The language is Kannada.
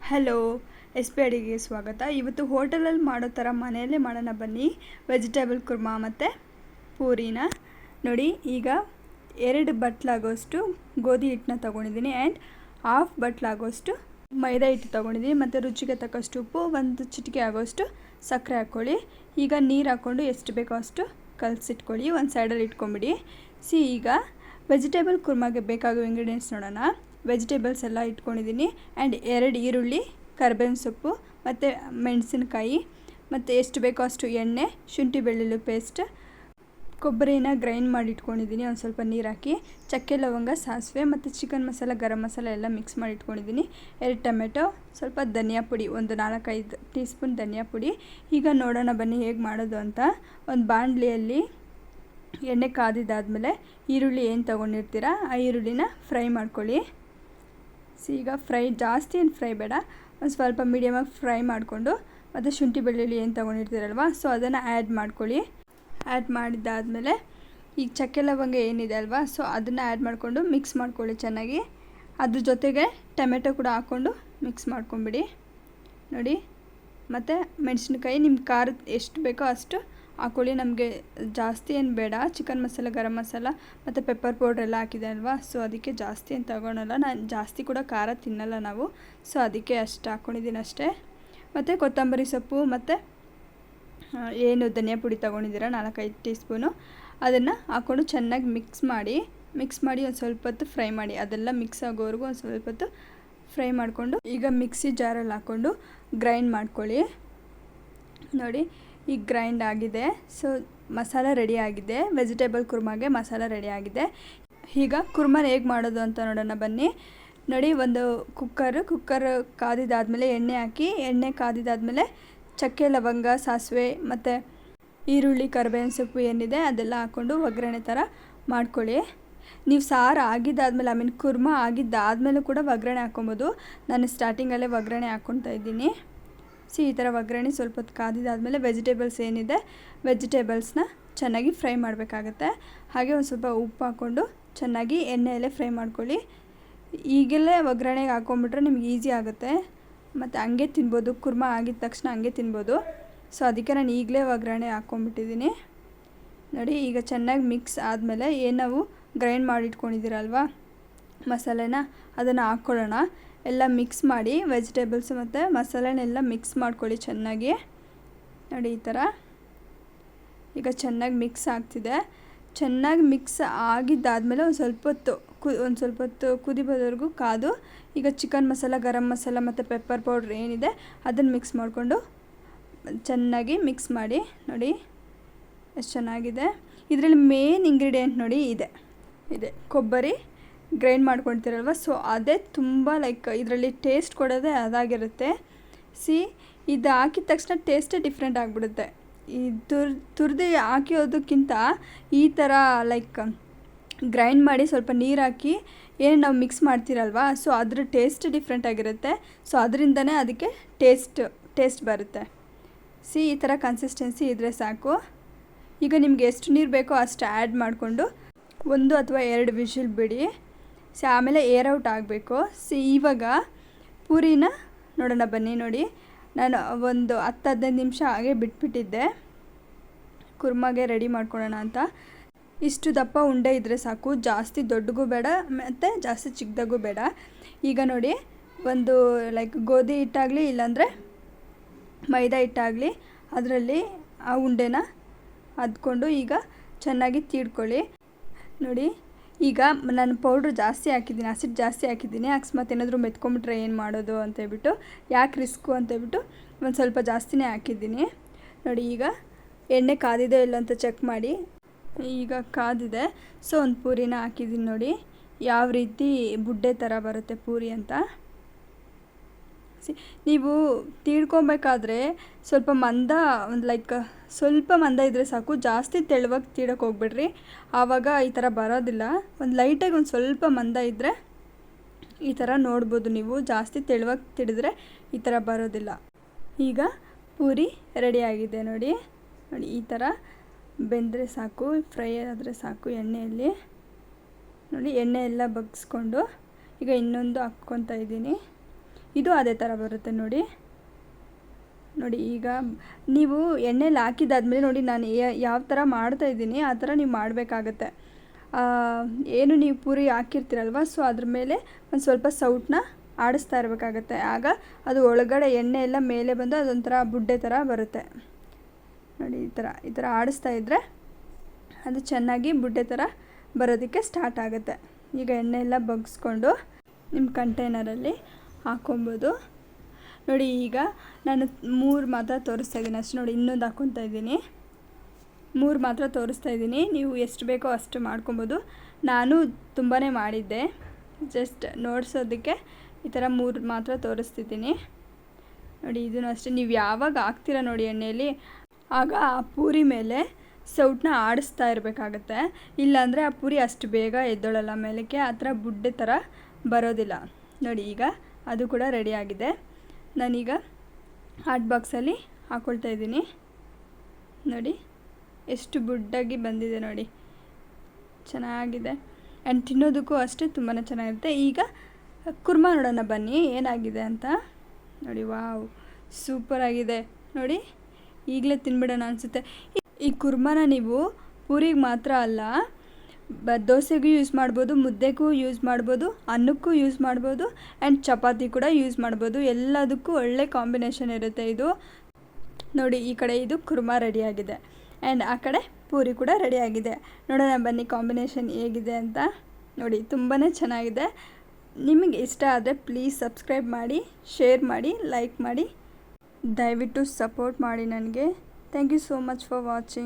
ಹಲೋ, ಎಸ್ ಪಿ ಅಡಿಗೆಗೆ ಸ್ವಾಗತ. ಇವತ್ತು ಹೋಟೆಲಲ್ಲಿ ಮಾಡೋ ಥರ ಮನೆಯಲ್ಲೇ ಮಾಡೋಣ ಬನ್ನಿ. ವೆಜಿಟೇಬಲ್ ಕುರ್ಮಾ ಮತ್ತು ಪೂರಿನ ನೋಡಿ. ಈಗ 2 ಬಟ್ಲಾಗೋಷ್ಟು ಗೋಧಿ ಹಿಟ್ಟನ್ನ ತೊಗೊಂಡಿದ್ದೀನಿ ಆ್ಯಂಡ್ 1/2 ಬಟ್ಲಾಗೋಷ್ಟು ಮೈದಾ ಹಿಟ್ಟು ತೊಗೊಂಡಿದ್ದೀನಿ ಮತ್ತು ರುಚಿಗೆ ತಕ್ಕಷ್ಟು ಉಪ್ಪು, 1 ಚಿಟಿಕೆ ಆಗೋಷ್ಟು ಸಕ್ಕರೆ ಹಾಕ್ಕೊಳ್ಳಿ. ಈಗ ನೀರು ಹಾಕ್ಕೊಂಡು ಎಷ್ಟು ಬೇಕೋ ಅಷ್ಟು ಕಲಸಿಟ್ಕೊಳ್ಳಿ. ಒಂದು ಸೈಡಲ್ಲಿ ಇಟ್ಕೊಂಬಿಡಿ. ಈಗ ವೆಜಿಟೇಬಲ್ ಕುರ್ಮಾಗೆ ಬೇಕಾಗೋ ಇಂಗ್ರೀಡಿಯೆಂಟ್ಸ್ ನೋಡೋಣ. ವೆಜಿಟೇಬಲ್ಸ್ ಎಲ್ಲ ಇಟ್ಕೊಂಡಿದ್ದೀನಿ ಆ್ಯಂಡ್ 2 ಈರುಳ್ಳಿ, ಕರಿಬೇವಿನ ಸೊಪ್ಪು ಮತ್ತು ಮೆಣಸಿನಕಾಯಿ ಮತ್ತು ಎಷ್ಟು ಬೇಕೋ ಅಷ್ಟು ಎಣ್ಣೆ, ಶುಂಠಿ ಬೆಳ್ಳುಳ್ಳಿ ಪೇಸ್ಟ್, ಕೊಬ್ಬರಿನ ಗ್ರೈಂಡ್ ಮಾಡಿ ಇಟ್ಕೊಂಡಿದ್ದೀನಿ. ಒಂದು ಸ್ವಲ್ಪ ನೀರು ಹಾಕಿ, ಚಕ್ಕೆ ಲವಂಗ, ಸಾಸಿವೆ ಮತ್ತು ಚಿಕನ್ ಮಸಾಲ, ಗರಂ ಮಸಾಲ ಎಲ್ಲ ಮಿಕ್ಸ್ ಮಾಡಿ ಇಟ್ಕೊಂಡಿದ್ದೀನಿ. 2 ಟೊಮೆಟೊ, ಸ್ವಲ್ಪ ಧನಿಯಾ ಪುಡಿ, ಒಂದು 4-5 ಟೀ ಸ್ಪೂನ್ ಧನಿಯಾ ಪುಡಿ. ಈಗ ನೋಡೋಣ ಬನ್ನಿ ಹೇಗೆ ಮಾಡೋದು ಅಂತ. ಒಂದು ಬಾಣಲಿಯಲ್ಲಿ ಎಣ್ಣೆ ಕಾದಿದ್ದಾದಮೇಲೆ ಈರುಳ್ಳಿ ಏನು ತೊಗೊಂಡಿರ್ತೀರ ಆ ಈರುಳ್ಳಿನ ಫ್ರೈ ಮಾಡ್ಕೊಳ್ಳಿ. ಈಗ ಜಾಸ್ತಿ ಏನು ಫ್ರೈ ಬೇಡ, ಒಂದು ಸ್ವಲ್ಪ ಮೀಡಿಯಮಾಗಿ ಫ್ರೈ ಮಾಡಿಕೊಂಡು ಮತ್ತು ಶುಂಠಿ ಬೆಳ್ಳುಳ್ಳಿ ಏನು ತೊಗೊಂಡಿರ್ತೀರಲ್ವ ಸೊ ಅದನ್ನು ಆ್ಯಡ್ ಮಾಡ್ಕೊಳ್ಳಿ. ಆ್ಯಡ್ ಮಾಡಿದ್ದಾದಮೇಲೆ ಈಗ ಚಕ್ಕೆ ಲವಂಗ ಏನಿದೆ ಅಲ್ವಾ ಸೊ ಅದನ್ನು ಆ್ಯಡ್ ಮಾಡಿಕೊಂಡು ಮಿಕ್ಸ್ ಮಾಡ್ಕೊಳ್ಳಿ ಚೆನ್ನಾಗಿ. ಅದ್ರ ಜೊತೆಗೆ ಟೊಮೆಟೊ ಕೂಡ ಹಾಕ್ಕೊಂಡು ಮಿಕ್ಸ್ ಮಾಡ್ಕೊಂಬಿಡಿ ನೋಡಿ. ಮತ್ತು ಮೆಣಸಿನ್ಕಾಯಿ ನಿಮ್ಮ ಖಾರದ ಎಷ್ಟು ಬೇಕೋ ಅಷ್ಟು ಹಾಕ್ಕೊಳ್ಳಿ. ನಮಗೆ ಜಾಸ್ತಿ ಏನು ಬೇಡ, ಚಿಕನ್ ಮಸಾಲ, ಗರಂ ಮಸಾಲ ಮತ್ತು ಪೆಪ್ಪರ್ ಪೌಡ್ರ್ ಎಲ್ಲ ಹಾಕಿದೆ ಅಲ್ವಾ ಸೊ ಅದಕ್ಕೆ ಜಾಸ್ತಿ ಏನು ತಗೊಳಲ್ಲ. ನಾನು ಜಾಸ್ತಿ ಕೂಡ ಖಾರ ತಿನ್ನಲ್ಲ ನಾವು, ಸೊ ಅದಕ್ಕೆ ಅಷ್ಟು ಹಾಕ್ಕೊಂಡಿದ್ದೀನಿ ಅಷ್ಟೇ. ಮತ್ತು ಕೊತ್ತಂಬರಿ ಸೊಪ್ಪು ಮತ್ತು ಏನು ಧನಿಯಾ ಪುಡಿ ತೊಗೊಂಡಿದ್ದೀರ 4-5 ಟೀ ಸ್ಪೂನು, ಅದನ್ನು ಹಾಕ್ಕೊಂಡು ಚೆನ್ನಾಗಿ ಮಿಕ್ಸ್ ಮಾಡಿ ಒಂದು ಸ್ವಲ್ಪ ಹೊತ್ತು ಫ್ರೈ ಮಾಡಿ. ಅದೆಲ್ಲ ಮಿಕ್ಸ್ ಆಗೋವರೆಗೂ ಒಂದು ಸ್ವಲ್ಪ ಹೊತ್ತು ಫ್ರೈ ಮಾಡಿಕೊಂಡು ಈಗ ಮಿಕ್ಸಿ ಜಾರಲ್ಲಿ ಹಾಕ್ಕೊಂಡು ಗ್ರೈಂಡ್ ಮಾಡ್ಕೊಳ್ಳಿ ನೋಡಿ. ಈಗ ಗ್ರೈಂಡ್ ಆಗಿದೆ. ಸೊ ಮಸಾಲ ರೆಡಿ ಆಗಿದೆ. ವೆಜಿಟೇಬಲ್ ಕುರ್ಮಾಗೆ ಮಸಾಲ ರೆಡಿ ಆಗಿದೆ. ಈಗ ಕುರ್ಮಾನ ಹೇಗೆ ಮಾಡೋದು ಅಂತ ನೋಡೋಣ ಬನ್ನಿ. ನೋಡಿ, ಒಂದು ಕುಕ್ಕರ್ ಕಾದಿದ್ದಾದಮೇಲೆ ಎಣ್ಣೆ ಹಾಕಿ, ಎಣ್ಣೆ ಕಾದಿದ್ದಾದಮೇಲೆ ಚಕ್ಕೆ ಲವಂಗ, ಸಾಸಿವೆ ಮತ್ತು ಈರುಳ್ಳಿ, ಕರಿಬೇವಿನ ಸೊಪ್ಪು ಏನಿದೆ ಅದೆಲ್ಲ ಹಾಕ್ಕೊಂಡು ಒಗ್ಗರಣೆ ಥರ ಮಾಡ್ಕೊಳ್ಳಿ. ನೀವು ಸಾರು ಆಗಿದ್ದಾದಮೇಲೆ ಕುರ್ಮಾ ಆಗಿದ್ದಾದಮೇಲೂ ಕೂಡ ಒಗ್ಗರಣೆ ಹಾಕ್ಕೊಬೋದು. ನಾನು ಸ್ಟಾರ್ಟಿಂಗಲ್ಲೇ ಒಗ್ಗರಣೆ ಹಾಕ್ಕೊತಾ ಇದ್ದೀನಿ. ಈ ಥರ ಒಗ್ಗರಣೆ ಸ್ವಲ್ಪ ಹೊತ್ತು ಕಾದಿದ್ದಾದಮೇಲೆ ವೆಜಿಟೇಬಲ್ಸ್ ಏನಿದೆ ವೆಜಿಟೇಬಲ್ಸ್ನ ಚೆನ್ನಾಗಿ ಫ್ರೈ ಮಾಡಬೇಕಾಗತ್ತೆ. ಹಾಗೆ ಒಂದು ಸ್ವಲ್ಪ ಉಪ್ಪು ಹಾಕ್ಕೊಂಡು ಚೆನ್ನಾಗಿ ಎಣ್ಣೆಯಲ್ಲೇ ಫ್ರೈ ಮಾಡ್ಕೊಳ್ಳಿ. ಈಗಲೇ ಒಗ್ಗರಣೆಗೆ ಹಾಕ್ಕೊಂಬಿಟ್ರೆ ನಿಮ್ಗೆ ಈಸಿ ಆಗುತ್ತೆ ಮತ್ತು ಹಂಗೆ ತಿನ್ಬೋದು. ಕುರ್ಮಾ ಆಗಿದ ತಕ್ಷಣ ಹಂಗೆ ತಿನ್ಬೋದು. ಸೊ ಅದಕ್ಕೆ ನಾನು ಈಗಲೇ ಒಗ್ಗರಣೆ ಹಾಕ್ಕೊಂಬಿಟ್ಟಿದ್ದೀನಿ ನೋಡಿ. ಈಗ ಚೆನ್ನಾಗಿ ಮಿಕ್ಸ್ ಆದಮೇಲೆ ಏನು ನಾವು ಗ್ರೈಂಡ್ ಮಾಡಿಟ್ಕೊಂಡಿದ್ದೀರಲ್ವ ಮಸಾಲೆನ ಅದನ್ನು ಹಾಕ್ಕೊಳ್ಳೋಣ. ಎಲ್ಲ ಮಿಕ್ಸ್ ಮಾಡಿ ವೆಜಿಟೇಬಲ್ಸ್ ಮತ್ತು ಮಸಾಲೆನೆಲ್ಲ ಮಿಕ್ಸ್ ಮಾಡ್ಕೊಳ್ಳಿ ಚೆನ್ನಾಗಿ ನೋಡಿ. ಈ ಥರ ಈಗ ಚೆನ್ನಾಗಿ ಮಿಕ್ಸ್ ಆಗ್ತಿದೆ. ಚೆನ್ನಾಗಿ ಮಿಕ್ಸ್ ಆಗಿದ್ದಾದಮೇಲೆ ಒಂದು ಸ್ವಲ್ಪ ಹೊತ್ತು ಕುದಿ ಬರೋವರೆಗೂ ಕಾದು ಈಗ ಚಿಕನ್ ಮಸಾಲ, ಗರಂ ಮಸಾಲ ಮತ್ತು ಪೆಪ್ಪರ್ ಪೌಡ್ರ್ ಏನಿದೆ ಅದನ್ನು ಮಿಕ್ಸ್ ಮಾಡಿಕೊಂಡು ಚೆನ್ನಾಗಿ ಮಿಕ್ಸ್ ಮಾಡಿ ನೋಡಿ. ಎಷ್ಟು ಚೆನ್ನಾಗಿದೆ. ಇದರಲ್ಲಿ ಮೇನ್ ಇಂಗ್ರೀಡಿಯೆಂಟ್ ನೋಡಿ ಇದೆ ಕೊಬ್ಬರಿ ಗ್ರೈಂಡ್ ಮಾಡ್ಕೊಳ್ತೀರಲ್ವ ಸೊ ಅದೇ ತುಂಬ ಇದರಲ್ಲಿ ಟೇಸ್ಟ್ ಕೊಡೋದೇ ಅದಾಗಿರುತ್ತೆ. ಇದು ಹಾಕಿದ ತಕ್ಷಣ ಟೇಸ್ಟೇ ಡಿಫ್ರೆಂಟ್ ಆಗಿಬಿಡುತ್ತೆ. ಈ ತುರಿದು ಹಾಕಿರೋದಕ್ಕಿಂತ ಈ ಥರ ಗ್ರೈಂಡ್ ಮಾಡಿ ಸ್ವಲ್ಪ ನೀರು ಹಾಕಿ ಏನು ನಾವು ಮಿಕ್ಸ್ ಮಾಡ್ತೀರಲ್ವ ಸೊ ಅದ್ರ ಟೇಸ್ಟ್ ಡಿಫ್ರೆಂಟ್ ಆಗಿರುತ್ತೆ. ಸೊ ಅದರಿಂದನೇ ಅದಕ್ಕೆ ಟೇಸ್ಟ್ ಬರುತ್ತೆ. ಈ ಥರ ಕನ್ಸಿಸ್ಟೆನ್ಸಿ ಇದ್ದರೆ ಸಾಕು. ಈಗ ನಿಮಗೆ ಎಷ್ಟು ನೀರು ಬೇಕೋ ಅಷ್ಟು ಆ್ಯಡ್ ಮಾಡಿಕೊಂಡು 1 ಅಥವಾ 2 ವಿಷಿಲ್ ಬಿಡಿ. ಆಮೇಲೆ ಏರ್ ಔಟ್ ಆಗಬೇಕು. ಇವಾಗ ಪೂರಿನ ನೋಡೋಣ ಬನ್ನಿ ನೋಡಿ. ನಾನು ಒಂದು 10-15 ನಿಮಿಷ ಹಾಗೆ ಬಿಟ್ಬಿಟ್ಟಿದ್ದೆ ಕುರ್ಮಾಗೆ ರೆಡಿ ಮಾಡ್ಕೊಳ್ಳೋಣ ಅಂತ. ಇಷ್ಟು ದಪ್ಪ ಉಂಡೆ ಇದ್ದರೆ ಸಾಕು, ಜಾಸ್ತಿ ದೊಡ್ಡಗೂ ಬೇಡ ಮತ್ತು ಜಾಸ್ತಿ ಚಿಕ್ಕದಾಗೂ ಬೇಡ. ಈಗ ನೋಡಿ, ಒಂದು ಗೋಧಿ ಹಿಟ್ಟಾಗಲಿ ಇಲ್ಲಾಂದರೆ ಮೈದಾ ಹಿಟ್ಟಾಗಲಿ ಅದರಲ್ಲಿ ಆ ಉಂಡೆನ ಅದ್ಕೊಂಡು ಈಗ ಚೆನ್ನಾಗಿ ತೀಡ್ಕೊಳ್ಳಿ ನೋಡಿ. ಈಗ ನಾನು ಪೌಡ್ರ್ ಜಾಸ್ತಿ ಹಾಕಿದ್ದೀನಿ, ಆಸಿಡ್ ಜಾಸ್ತಿ ಹಾಕಿದ್ದೀನಿ. ಅಕಸ್ಮಾತ್ ಏನಾದರೂ ಮೆತ್ಕೊಂಬಿಟ್ರೆ ಏನು ಮಾಡೋದು ಅಂತೇಳ್ಬಿಟ್ಟು, ಯಾಕೆ ರಿಸ್ಕು ಅಂತೇಳ್ಬಿಟ್ಟು ಒಂದು ಸ್ವಲ್ಪ ಜಾಸ್ತಿನೇ ಹಾಕಿದ್ದೀನಿ ನೋಡಿ. ಈಗ ಎಣ್ಣೆ ಕಾದಿದೆ ಇಲ್ಲ ಅಂತ ಚೆಕ್ ಮಾಡಿ. ಈಗ ಕಾದಿದೆ. ಸೊ ಒಂದು ಪೂರಿನ ಹಾಕಿದ್ದೀನಿ ನೋಡಿ. ಯಾವ ರೀತಿ ಬುಡ್ಡೆ ಥರ ಬರುತ್ತೆ ಪೂರಿ ಅಂತ. ನೀವು ತೀಡ್ಕೊಬೇಕಾದ್ರೆ ಸ್ವಲ್ಪ ಮಂದ ಸ್ವಲ್ಪ ಮಂದ ಇದ್ದರೆ ಸಾಕು, ಜಾಸ್ತಿ ತೆಳುವಾಗಿ ತೀಡೋಕೆ ಹೋಗ್ಬಿಡ್ರಿ, ಆವಾಗ ಈ ಥರ ಬರೋದಿಲ್ಲ. ಒಂದು ಲೈಟಾಗಿ ಒಂದು ಸ್ವಲ್ಪ ಮಂದ ಇದ್ದರೆ ಈ ಥರ ನೋಡ್ಬೋದು ನೀವು. ಜಾಸ್ತಿ ತೆಳುವಾಗಿ ತಿಡಿದ್ರೆ ಈ ಥರ ಬರೋದಿಲ್ಲ. ಈಗ ಪೂರಿ ರೆಡಿಯಾಗಿದೆ ನೋಡಿ. ಈ ಥರ ಬೆಂದರೆ ಸಾಕು, ಫ್ರೈ ಆದರೆ ಸಾಕು ಎಣ್ಣೆಯಲ್ಲಿ ನೋಡಿ. ಎಣ್ಣೆ ಎಲ್ಲ ಬಗ್ಸ್ಕೊಂಡು ಈಗ ಇನ್ನೊಂದು ಹಾಕ್ಕೊತಾ ಇದ್ದೀನಿ. ಇದು ಅದೇ ಥರ ಬರುತ್ತೆ ನೋಡಿ. ಈಗ ನೀವು ಎಣ್ಣೆಲಿ ಹಾಕಿದ್ದಾದ್ಮೇಲೆ ನೋಡಿ ನಾನು ಯಾವ ಥರ ಮಾಡ್ತಾಯಿದ್ದೀನಿ ಆ ಥರ ನೀವು ಮಾಡಬೇಕಾಗತ್ತೆ. ಏನು ನೀವು ಪೂರಿ ಹಾಕಿರ್ತೀರಲ್ವ, ಸೊ ಅದ್ರ ಮೇಲೆ ಒಂದು ಸ್ವಲ್ಪ ಸೌಟನ್ನ ಆಡಿಸ್ತಾ ಇರಬೇಕಾಗತ್ತೆ. ಆಗ ಅದು ಒಳಗಡೆ ಎಣ್ಣೆ ಎಲ್ಲ ಮೇಲೆ ಬಂದು ಅದೊಂಥರ ಬುಡ್ಡೆ ಥರ ಬರುತ್ತೆ ನೋಡಿ. ಈ ಥರ ಆಡಿಸ್ತಾ ಇದ್ದರೆ ಅದು ಚೆನ್ನಾಗಿ ಬುಡ್ಡೆ ಥರ ಬರೋದಕ್ಕೆ ಸ್ಟಾರ್ಟ್ ಆಗುತ್ತೆ. ಈಗ ಎಣ್ಣೆ ಎಲ್ಲ ಬಗ್ಸ್ಕೊಂಡು ನಿಮ್ಮ ಕಂಟೈನರಲ್ಲಿ ಹಾಕ್ಕೊಬೋದು ನೋಡಿ. ಈಗ ನಾನು 3 ಮಾತ್ರ ತೋರಿಸ್ತಾ ಇದ್ದೀನಿ ಅಷ್ಟು ನೋಡಿ. ಇನ್ನೊಂದು ಹಾಕ್ಕೊತಾ ಇದ್ದೀನಿ, 3 ಮಾತ್ರ ತೋರಿಸ್ತಾ ಇದ್ದೀನಿ. ನೀವು ಎಷ್ಟು ಬೇಕೋ ಅಷ್ಟು ಮಾಡ್ಕೊಬೋದು. ನಾನು ತುಂಬಾ ಮಾಡಿದ್ದೆ, ಜಸ್ಟ್ ನೋಡ್ಸೋದಕ್ಕೆ ಈ ಥರ 3 ಮಾತ್ರ ತೋರಿಸ್ತಿದ್ದೀನಿ ನೋಡಿ. ಇದನ್ನು ಅಷ್ಟೇ, ನೀವು ಯಾವಾಗ ಹಾಕ್ತೀರ ನೋಡಿ ಎಣ್ಣೆಯಲ್ಲಿ, ಆಗ ಆ ಪೂರಿ ಮೇಲೆ ಸೌಟನ್ನ ಆಡಿಸ್ತಾ ಇರಬೇಕಾಗತ್ತೆ. ಇಲ್ಲಾಂದರೆ ಆ ಪೂರಿ ಅಷ್ಟು ಬೇಗ ಎದ್ದೊಳಲ್ಲ ಮೇಲಕ್ಕೆ, ಆ ಥರ ಬುಡ್ಡೆ ಥರ ಬರೋದಿಲ್ಲ ನೋಡಿ. ಈಗ ಅದು ಕೂಡ ರೆಡಿಯಾಗಿದೆ. ನಾನೀಗ ಹಾಟ್ ಬಾಕ್ಸಲ್ಲಿ ಹಾಕ್ಕೊಳ್ತಾ ಇದ್ದೀನಿ ನೋಡಿ. ಎಷ್ಟು ಬುಡ್ಡಾಗಿ ಬಂದಿದೆ ನೋಡಿ, ಚೆನ್ನಾಗಿದೆ. ಆ್ಯಂಡ್ ತಿನ್ನೋದಕ್ಕೂ ಅಷ್ಟೇ ತುಂಬಾ ಚೆನ್ನಾಗಿರುತ್ತೆ. ಈಗ ಕುರ್ಮಾ ನೋಡೋಣ ಬನ್ನಿ ಏನಾಗಿದೆ ಅಂತ ನೋಡಿ. ವಾವ್, ಸೂಪರಾಗಿದೆ ನೋಡಿ. ಈಗಲೇ ತಿನ್ಬಿಡೋಣ ಅನಿಸುತ್ತೆ. ಈ ಕುರ್ಮಾನ ನೀವು ಪೂರಿಗೆ ಮಾತ್ರ ಅಲ್ಲ, ದೋಸೆಗೂ ಯೂಸ್ ಮಾಡ್ಬೋದು, ಮುದ್ದೆಗೂ ಯೂಸ್ ಮಾಡ್ಬೋದು, ಅನ್ನಕ್ಕೂ ಯೂಸ್ ಮಾಡ್ಬೋದು, ಆ್ಯಂಡ್ ಚಪಾತಿ ಕೂಡ ಯೂಸ್ ಮಾಡ್ಬೋದು. ಎಲ್ಲದಕ್ಕೂ ಒಳ್ಳೆ ಕಾಂಬಿನೇಷನ್ ಇರುತ್ತೆ ಇದು ನೋಡಿ. ಈ ಕಡೆ ಇದು ಕುರ್ಮಾ ರೆಡಿಯಾಗಿದೆ ಆ್ಯಂಡ್ ಆ ಕಡೆ ಪೂರಿ ಕೂಡ ರೆಡಿಯಾಗಿದೆ. ನೋಡೋಣ ಬನ್ನಿ ಕಾಂಬಿನೇಷನ್ ಹೇಗಿದೆ ಅಂತ ನೋಡಿ. ತುಂಬಾ ಚೆನ್ನಾಗಿದೆ. ನಿಮಗೆ ಇಷ್ಟ ಆದರೆ ಪ್ಲೀಸ್ ಸಬ್ಸ್ಕ್ರೈಬ್ ಮಾಡಿ, ಶೇರ್ ಮಾಡಿ, ಲೈಕ್ ಮಾಡಿ, ದಯವಿಟ್ಟು ಸಪೋರ್ಟ್ ಮಾಡಿ ನನಗೆ. Thank you so much for watching.